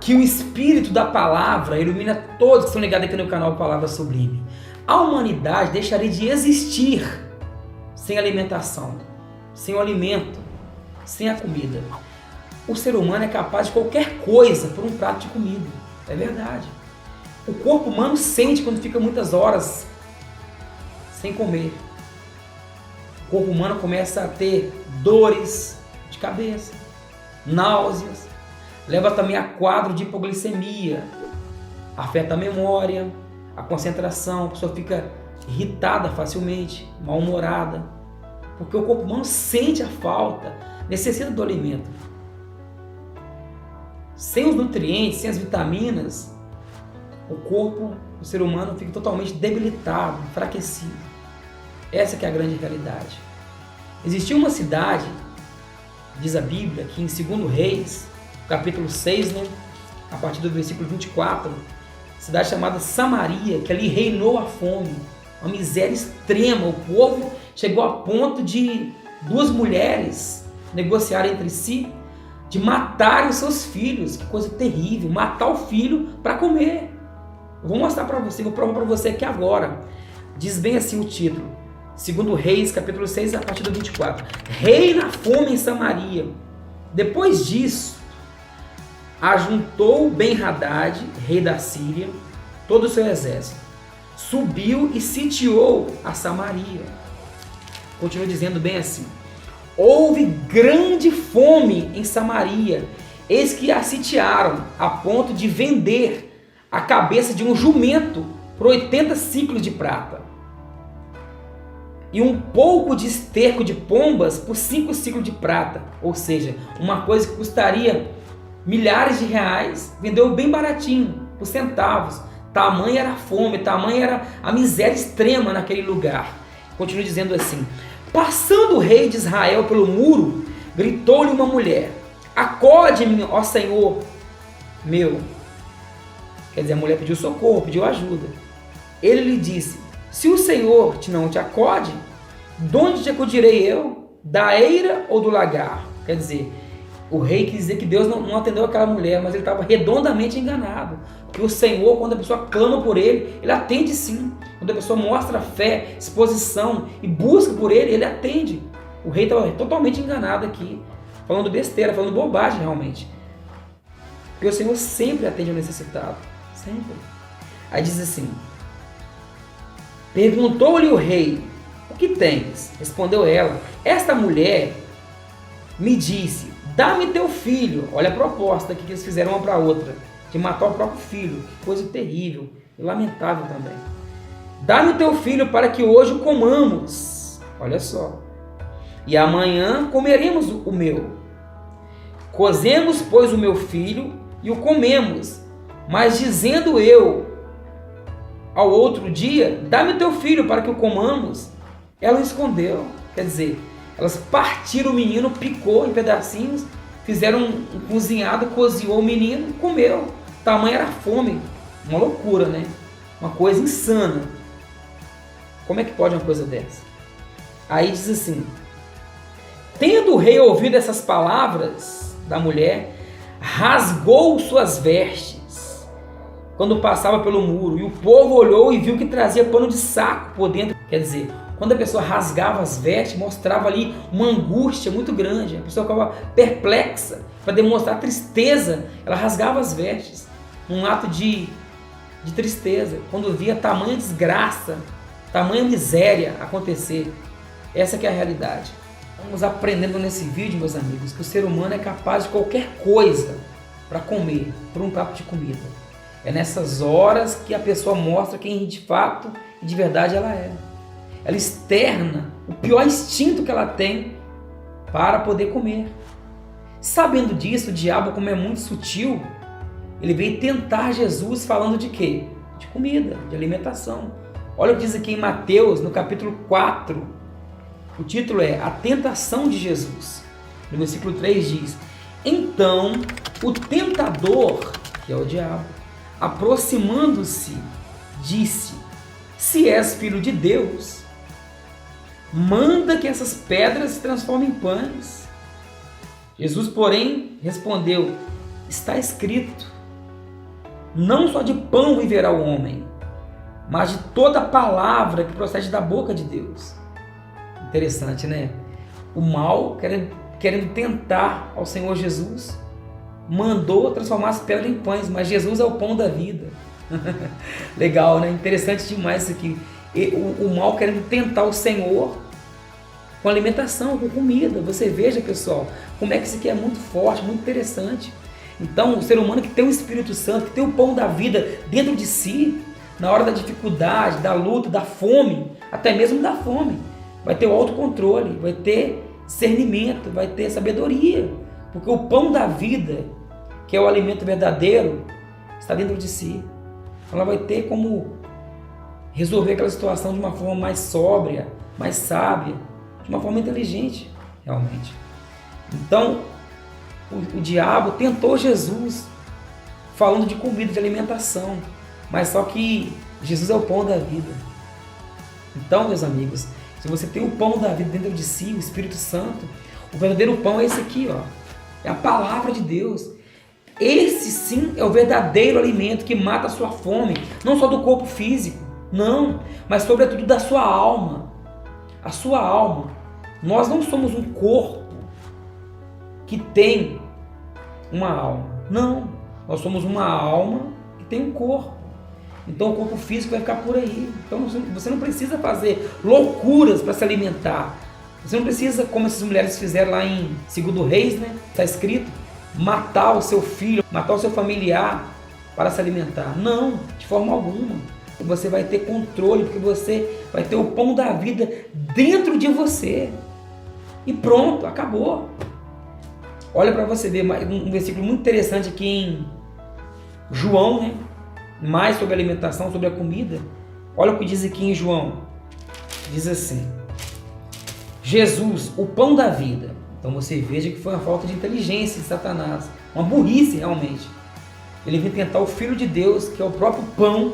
que o Espírito da Palavra ilumina todos que estão ligados aqui no canal Palavra Sublime. A humanidade deixaria de existir sem alimentação, sem o alimento, sem a comida. O ser humano é capaz de qualquer coisa por um prato de comida. É verdade. O corpo humano sente quando fica muitas horas sem comer. O corpo humano começa a ter dores de cabeça, náuseas, leva também a quadro de hipoglicemia, afeta a memória, a concentração, a pessoa fica irritada facilmente, mal-humorada, porque o corpo humano sente a falta, necessita do alimento. Sem os nutrientes, sem as vitaminas, o corpo do ser humano fica totalmente debilitado, enfraquecido. Essa que é a grande realidade. Existia uma cidade, diz a Bíblia, que em 2 Reis, capítulo 6, a partir do versículo 24, cidade chamada Samaria, que ali reinou a fome, uma miséria extrema. O povo chegou a ponto de 2 mulheres negociarem entre si, de matarem os seus filhos. Que coisa terrível, matar o filho para comer. Eu vou mostrar para você, vou provar para você aqui agora. Diz bem assim o título, 2 Reis, capítulo 6, a partir do 24. Reina a fome em Samaria. Depois disso, ajuntou Ben-Hadad, rei da Síria, todo o seu exército. Subiu e sitiou a Samaria. Continua dizendo bem assim. Houve grande fome em Samaria, eis que a sitiaram a ponto de vender a cabeça de um jumento por 80 ciclos de prata e um pouco de esterco de pombas por 5 ciclos de prata, ou seja, uma coisa que custaria milhares de reais, vendeu bem baratinho, por centavos. Tamanha era a fome, tamanha era a miséria extrema naquele lugar. Continua dizendo assim. Passando o rei de Israel pelo muro, gritou-lhe uma mulher: acode-me, ó Senhor meu. Quer dizer, a mulher pediu socorro, pediu ajuda. Ele lhe disse: se o Senhor não te acode, de onde te acudirei eu? Da eira ou do lagar? Quer dizer, o rei quis dizer que Deus não atendeu aquela mulher, mas ele estava redondamente enganado. Porque o Senhor, quando a pessoa clama por Ele, Ele atende sim. Quando a pessoa mostra fé, disposição e busca por Ele, Ele atende. O rei estava totalmente enganado aqui, falando besteira, falando bobagem realmente. Porque o Senhor sempre atende ao necessitado. Sempre. Aí diz assim. Perguntou-lhe o rei: o que tens? Respondeu ela: esta mulher me disse: dá-me teu filho. Olha a proposta aqui que eles fizeram uma para a outra, de matar o próprio filho. Que coisa terrível e lamentável também. Dá-me teu filho para que hoje o comamos. Olha só. E amanhã comeremos o meu. Cozemos, pois, o meu filho e o comemos. Mas dizendo eu ao outro dia: dá-me teu filho para que o comamos, ela o escondeu. Quer dizer, elas partiram o menino, picou em pedacinhos, fizeram um cozinhado, cozinhou o menino, comeu. Tamanha era a fome. Uma loucura, né? Uma coisa insana. Como é que pode uma coisa dessa? Aí diz assim: tendo o rei ouvido essas palavras da mulher, rasgou suas vestes quando passava pelo muro, e o povo olhou e viu que trazia pano de saco por dentro. Quer dizer, quando a pessoa rasgava as vestes, mostrava ali uma angústia muito grande. A pessoa ficava perplexa, para demonstrar tristeza, ela rasgava as vestes, um ato de tristeza, quando via tamanha desgraça, tamanha miséria acontecer. Essa que é a realidade. Vamos aprendendo nesse vídeo, meus amigos, que o ser humano é capaz de qualquer coisa para comer, por um prato de comida. É nessas horas que a pessoa mostra quem de fato e de verdade ela é. Ela externa o pior instinto que ela tem para poder comer. Sabendo disso, o diabo, como é muito sutil, ele veio tentar Jesus falando de quê? De comida, de alimentação. Olha o que diz aqui em Mateus, no capítulo 4. O título é A Tentação de Jesus. No versículo 3 diz: então o tentador, que é o diabo, aproximando-se, disse: se és filho de Deus, manda que essas pedras se transformem em pães. Jesus, porém, respondeu: está escrito, Não só de pão viverá o homem, mas de toda palavra que procede da boca de Deus. Interessante, né? O mal, querendo tentar ao Senhor Jesus, mandou transformar as pedras em pães, mas Jesus é o pão da vida. Legal, né? Interessante demais isso aqui. O mal querendo tentar o Senhor com alimentação, com comida. Você veja, pessoal, como é que isso aqui é muito forte, muito interessante. Então, o ser humano que tem o Espírito Santo, que tem o pão da vida dentro de si, na hora da dificuldade, da luta, da fome, até mesmo da fome, vai ter o autocontrole, vai ter discernimento, vai ter sabedoria, porque o pão da vida, que é o alimento verdadeiro, está dentro de si. Ela vai ter como resolver aquela situação de uma forma mais sóbria, mais sábia, de uma forma inteligente, realmente. Então, o diabo tentou Jesus, falando de comida, de alimentação, mas só que Jesus é o pão da vida. Então, meus amigos, se você tem o pão da vida dentro de si, o Espírito Santo, o verdadeiro pão é esse aqui, ó, é a palavra de Deus. Esse sim é o verdadeiro alimento que mata a sua fome, não só do corpo físico, não, mas sobretudo da sua alma. A sua alma. Nós não somos um corpo que tem uma alma. Não, nós somos uma alma que tem um corpo. Então o corpo físico vai ficar por aí. Então você não precisa fazer loucuras para se alimentar. Você não precisa, como essas mulheres fizeram lá em 2 Reis, né? Está escrito, matar o seu filho, matar o seu familiar para se alimentar. Não, de forma alguma. Você vai ter controle, porque você vai ter o pão da vida dentro de você. E pronto, acabou. Olha para você ver um versículo muito interessante aqui em João, né? Mais sobre a alimentação, sobre a comida. Olha o que diz aqui em João. Diz assim: Jesus, o pão da vida. Então você veja que foi uma falta de inteligência de Satanás, uma burrice realmente. Ele veio tentar o Filho de Deus, que é o próprio pão,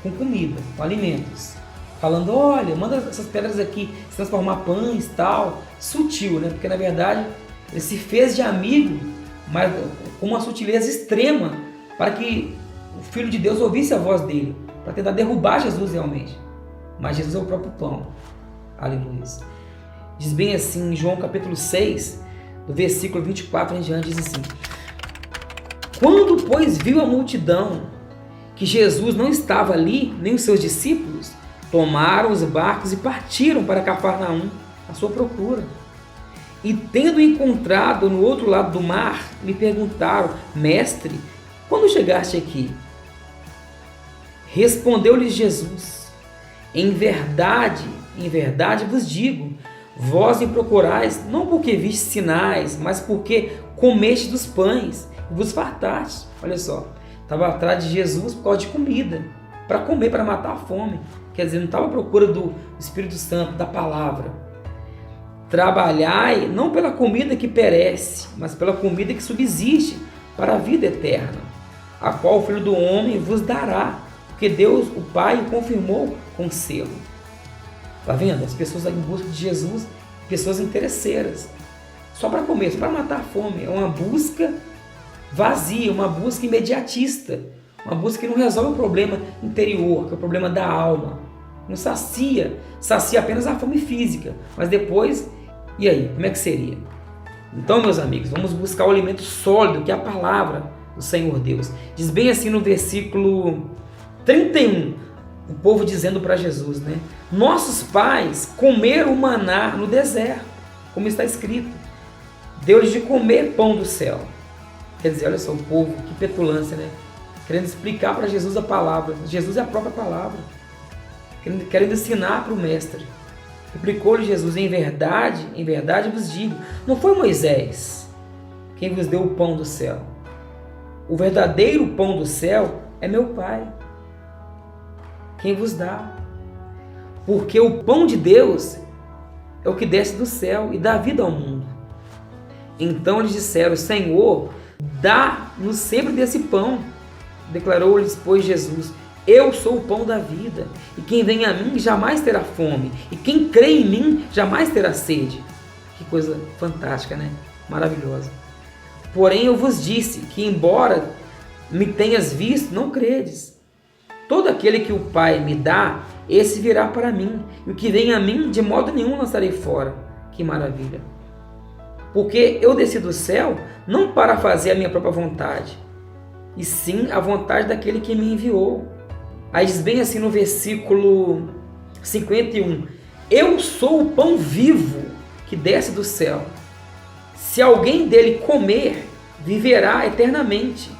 com comida, com alimentos. Falando, olha, manda essas pedras aqui se transformar em pães, tal. Sutil, né? Porque na verdade ele se fez de amigo, mas com uma sutileza extrema, para que o Filho de Deus ouvisse a voz dele, para tentar derrubar Jesus realmente. Mas Jesus é o próprio pão. Aleluia. Diz bem assim em João capítulo 6, do versículo 24 em diante, diz assim: quando, pois, viu a multidão que Jesus não estava ali, nem os seus discípulos, tomaram os barcos e partiram para Cafarnaum, à sua procura. E tendo encontrado no outro lado do mar, lhe perguntaram: mestre, quando chegaste aqui? Respondeu-lhes Jesus: em verdade vos digo, vós me procurais, não porque viste sinais, mas porque comeste dos pães e vos fartaste. Olha só, estava atrás de Jesus por causa de comida, para comer, para matar a fome. Quer dizer, não estava à procura do Espírito Santo, da palavra. Trabalhai não pela comida que perece, mas pela comida que subsiste para a vida eterna, a qual o Filho do Homem vos dará, porque Deus, o Pai, o confirmou com selo. Está vendo? As pessoas em busca de Jesus, pessoas interesseiras, só para comer, só para matar a fome. É uma busca vazia, uma busca imediatista, uma busca que não resolve o problema interior, que é o problema da alma. Não sacia apenas a fome física, mas depois, e aí, como é que seria? Então, meus amigos, vamos buscar o alimento sólido, que é a palavra do Senhor Deus. Diz bem assim no versículo 31, o povo dizendo para Jesus, né? Nossos pais comeram o maná no deserto, como está escrito, deu-lhes de comer pão do céu. Quer dizer, olha só o povo, que petulância, né? Querendo explicar para Jesus a palavra. Jesus é a própria palavra. Querendo ensinar para o mestre. Replicou-lhe Jesus: em verdade vos digo, não foi Moisés quem vos deu o pão do céu. O verdadeiro pão do céu é meu Pai, quem vos dá. Porque o pão de Deus é o que desce do céu e dá vida ao mundo. Então eles disseram: Senhor, dá-nos sempre desse pão. Declarou-lhes, pois, Jesus: eu sou o pão da vida, e quem vem a mim jamais terá fome, e quem crê em mim jamais terá sede. Que coisa fantástica, né? Maravilhosa. Porém eu vos disse que, embora me tenhas visto, não credes. Todo aquele que o Pai me dá, esse virá para mim. E o que vem a mim, de modo nenhum lançarei fora. Que maravilha! Porque eu desci do céu, não para fazer a minha própria vontade, e sim a vontade daquele que me enviou. Aí diz bem assim no versículo 51, eu sou o pão vivo que desce do céu. Se alguém dele comer, viverá eternamente.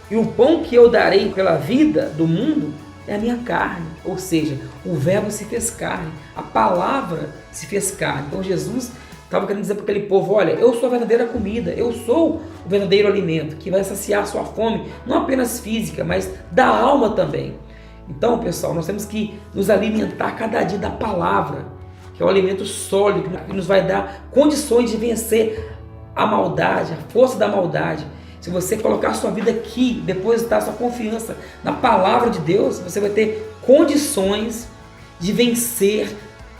E o pão que eu darei pela vida do mundo é a minha carne. Ou seja, o verbo se fez carne, a palavra se fez carne. Então Jesus estava querendo dizer para aquele povo, olha, eu sou a verdadeira comida, eu sou o verdadeiro alimento que vai saciar a sua fome, não apenas física, mas da alma também. Então, pessoal, nós temos que nos alimentar cada dia da palavra, que é um alimento sólido, que nos vai dar condições de vencer a maldade, a força da maldade. Se você colocar a sua vida aqui, depositar a sua confiança na palavra de Deus, você vai ter condições de vencer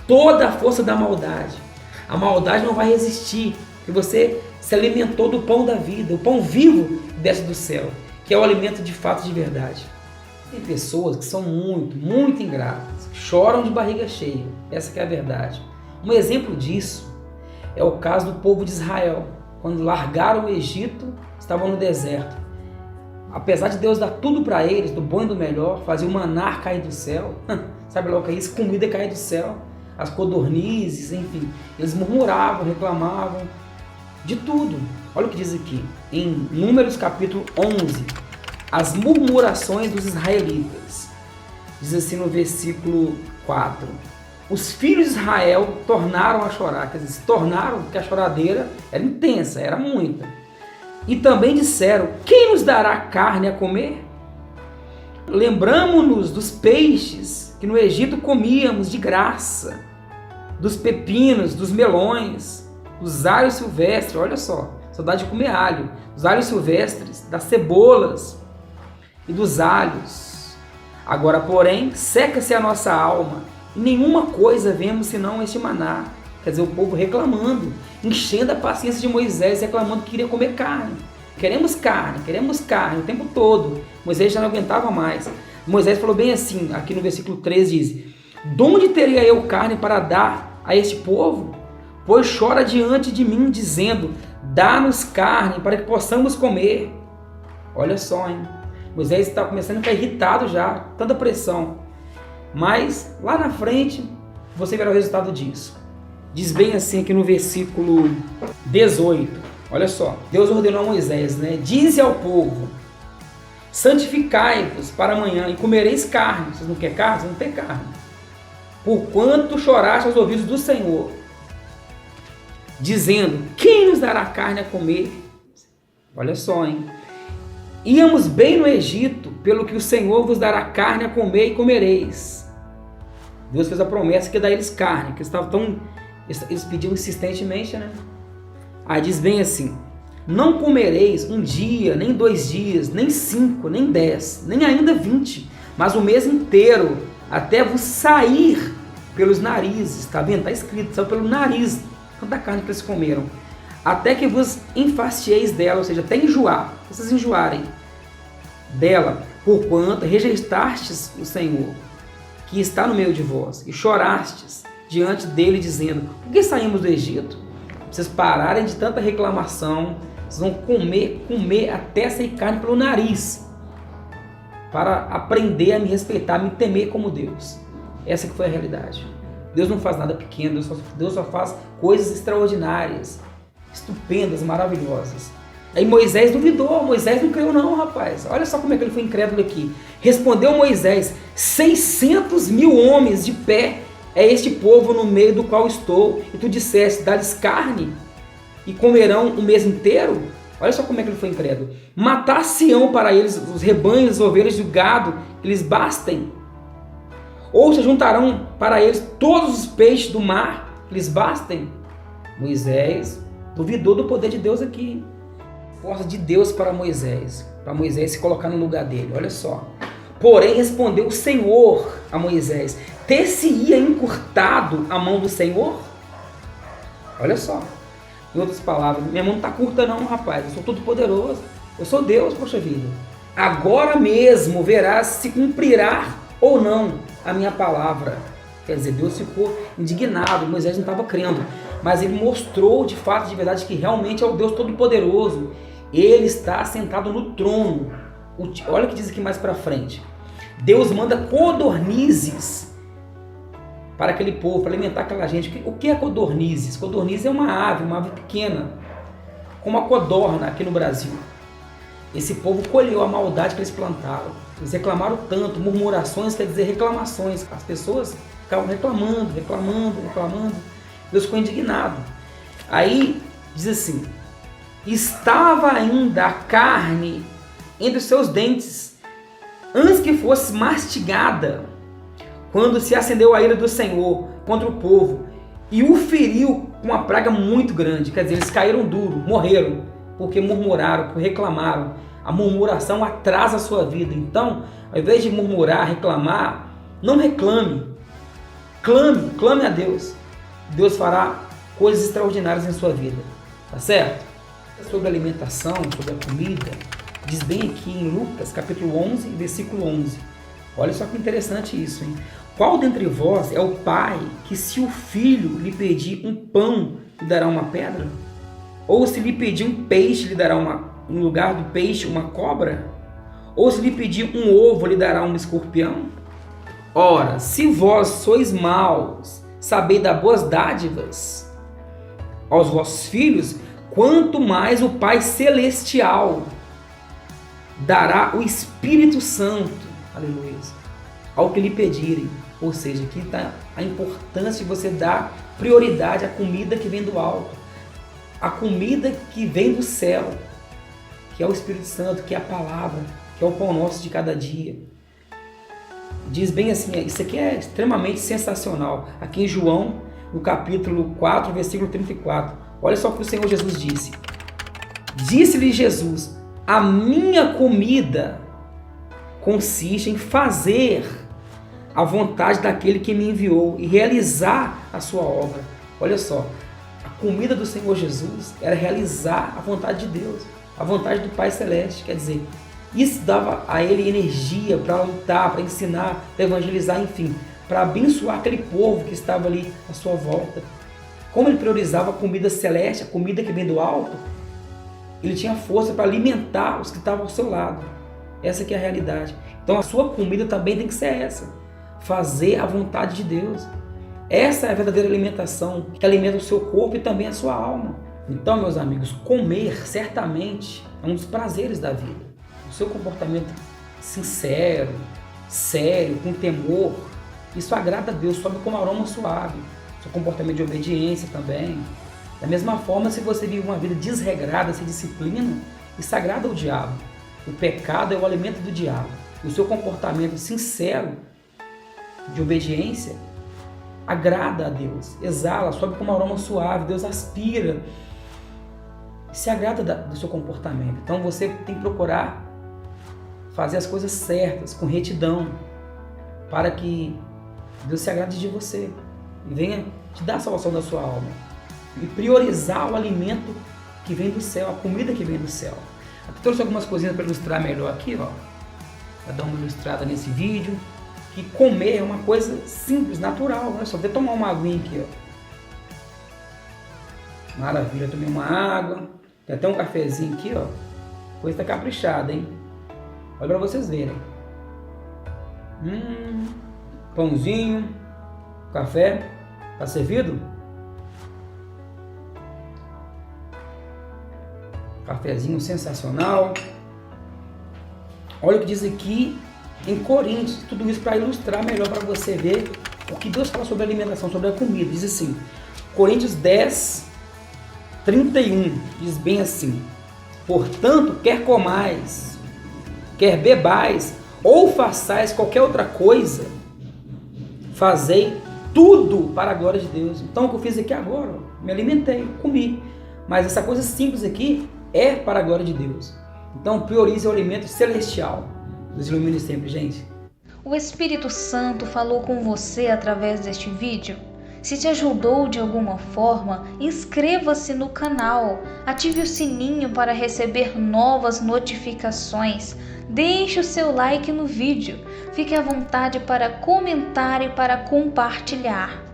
toda a força da maldade. A maldade não vai resistir, porque você se alimentou do pão da vida, o pão vivo que desce do céu, que é o alimento de fato de verdade. Tem pessoas que são muito ingratas, que choram de barriga cheia, essa que é a verdade. Um exemplo disso é o caso do povo de Israel, quando largaram o Egito, estavam no deserto. Apesar de Deus dar tudo para eles, do bom e do melhor, fazer o maná cair do céu, sabe lá o que é isso? Comida cair do céu, as codornizes, enfim. Eles murmuravam, reclamavam de tudo. Olha o que diz aqui, em Números capítulo 11, as murmurações dos israelitas. Diz assim no versículo 4, os filhos de Israel tornaram a chorar, quer dizer, se tornaram, porque a choradeira era intensa, era muita. E também disseram, quem nos dará carne a comer? Lembramo-nos dos peixes que no Egito comíamos de graça, dos pepinos, dos melões, dos alhos silvestres, olha só, saudade de comer alho, dos alhos silvestres, das cebolas e dos alhos. Agora, porém, seca-se a nossa alma, e nenhuma coisa vemos senão este maná. Quer dizer, o povo reclamando, enchendo a paciência de Moisés, reclamando que queria comer carne. Queremos carne o tempo todo. Moisés já não aguentava mais. Moisés falou bem assim, aqui no versículo 3 diz, de onde teria eu carne para dar a este povo? Pois chora diante de mim, dizendo, dá-nos carne para que possamos comer. Olha só, hein? Moisés está começando a ficar irritado já, tanta pressão. Mas lá na frente, você verá o resultado disso. Diz bem assim aqui no versículo 18, olha só, Deus ordenou a Moisés, né? Dize ao povo, santificai-vos para amanhã e comereis carne. Vocês não querem carne? Vocês não têm carne. Porquanto choraste aos ouvidos do Senhor, dizendo, quem nos dará carne a comer? Olha só, hein? Íamos bem no Egito, pelo que o Senhor vos dará carne a comer e comereis. Deus fez a promessa que ia dar eles carne, que eles pediam insistentemente, né? Aí diz bem assim, não comereis um dia, nem 2 dias, nem 5, nem 10, nem ainda 20, mas o mês inteiro, até vos sair pelos narizes, tá vendo? Está escrito, saiu pelo nariz, tanta carne que eles comeram, até que vos enfastieis dela, ou seja, até enjoar, vocês enjoarem dela, porquanto rejeitastes o Senhor, que está no meio de vós, e chorastes diante dele, dizendo, por que saímos do Egito? Vocês pararem de tanta reclamação, vocês vão comer até sair carne pelo nariz, para aprender a me respeitar, a me temer como Deus. Essa que foi a realidade. Deus não faz nada pequeno, Deus só faz coisas extraordinárias, estupendas, maravilhosas. Aí Moisés duvidou, Moisés não creu não, rapaz. Olha só como é que ele foi incrédulo aqui. Respondeu Moisés, 600 mil homens de pé é este povo no meio do qual estou, e tu disseste, dá-lhes carne e comerão o mês inteiro? Olha só como é que ele foi incrédulo. Matar-se-ão para eles os rebanhos, as ovelhas e o gado, que lhes bastem? Ou se juntarão para eles todos os peixes do mar, que lhes bastem? Moisés duvidou do poder de Deus aqui. Força de Deus para Moisés se colocar no lugar dele, olha só. Porém respondeu o Senhor a Moisés, ter-se-ia encurtado a mão do Senhor? Olha só, em outras palavras, minha mão não está curta não, rapaz, eu sou todo poderoso, eu sou Deus, poxa vida. agora mesmo verás se cumprirá ou não a minha palavra. Quer dizer, Deus ficou indignado, Moisés não estava crendo, mas ele mostrou de fato, de verdade, que realmente é o Deus Todo-Poderoso. Ele está sentado no trono. Olha o que diz aqui mais para frente. Deus manda codornizes para aquele povo, para alimentar aquela gente. O que é codornizes? Codornizes é uma ave pequena, como a codorna aqui no Brasil. Esse povo colheu a maldade que eles plantaram. Eles reclamaram tanto, murmurações quer dizer reclamações. As pessoas ficavam reclamando. Deus ficou indignado. Aí diz assim: estava ainda a carne entre os seus dentes, antes que fosse mastigada, quando se acendeu a ira do Senhor contra o povo, e o feriu com uma praga muito grande. Quer dizer, eles caíram duro, morreram, porque murmuraram, porque reclamaram. A murmuração atrasa a sua vida. Então, ao invés de murmurar, reclamar, não reclame. Clame a Deus. Deus fará coisas extraordinárias em sua vida. Tá certo? Sobre a alimentação, sobre a comida, diz bem aqui em Lucas, capítulo 11, versículo 11. Olha só que interessante isso, hein? Qual dentre vós é o pai que, se o filho lhe pedir um pão, lhe dará uma pedra? Ou se lhe pedir um peixe, lhe dará no lugar do peixe uma cobra? Ou se lhe pedir um ovo, lhe dará um escorpião? Ora, se vós sois maus, sabeis dar boas dádivas aos vossos filhos, quanto mais o Pai Celestial dará o Espírito Santo, aleluia, ao que lhe pedirem. Ou seja, aqui está a importância de você dar prioridade à comida que vem do alto, a comida que vem do céu, que é o Espírito Santo, que é a palavra, que é o pão nosso de cada dia. Diz bem assim, isso aqui é extremamente sensacional. Aqui em João, no capítulo 4, versículo 34. Olha só o que o Senhor Jesus disse. Disse-lhe Jesus: a minha comida consiste em fazer a vontade daquele que me enviou e realizar a sua obra. Olha só, a comida do Senhor Jesus era realizar a vontade de Deus, a vontade do Pai Celeste. Quer dizer, isso dava a ele energia para lutar, para ensinar, para evangelizar, enfim, para abençoar aquele povo que estava ali à sua volta. Como ele priorizava a comida celeste, a comida que vem do alto, ele tinha força para alimentar os que estavam ao seu lado. Essa que é a realidade. Então a sua comida também tem que ser essa. Fazer a vontade de Deus. Essa é a verdadeira alimentação, que alimenta o seu corpo e também a sua alma. Então, meus amigos, comer certamente é um dos prazeres da vida. O seu comportamento sincero, sério, com temor, isso agrada a Deus, sobe como aroma suave. Seu comportamento de obediência também. Da mesma forma, se você vive uma vida desregrada, sem disciplina, isso agrada ao diabo. O pecado é o alimento do diabo. O seu comportamento sincero de obediência agrada a Deus, exala, sobe como aroma suave, Deus aspira, se agrada do seu comportamento. Então você tem que procurar fazer as coisas certas, com retidão, para que Deus se agrade de você e venha te dar a salvação da sua alma. E priorizar o alimento que vem do céu, a comida que vem do céu. Aqui trouxe algumas coisinhas para ilustrar melhor aqui, ó, para dar uma ilustrada nesse vídeo. Que comer é uma coisa simples, natural, né? Só ver tomar uma aguinha aqui, ó. Maravilha, tomei uma água, tem até um cafezinho aqui, ó. Coisa tá caprichada, hein? Olha para vocês verem. Pãozinho, café, tá servido? Cafezinho sensacional. Olha o que diz aqui em Coríntios, tudo isso para ilustrar melhor para você ver o que Deus fala sobre a alimentação, sobre a comida. Diz assim, Coríntios 10, 31, diz bem assim: portanto, quer comais, quer bebais, ou façais qualquer outra coisa, fazei tudo para a glória de Deus. Então o que eu fiz aqui agora, me alimentei, comi, mas essa coisa simples aqui é para a glória de Deus. Então priorize o alimento celestial. Deus ilumine sempre, gente. O Espírito Santo falou com você através deste vídeo? Se te ajudou de alguma forma, inscreva-se no canal, ative o sininho para receber novas notificações, deixe o seu like no vídeo, fique à vontade para comentar e para compartilhar.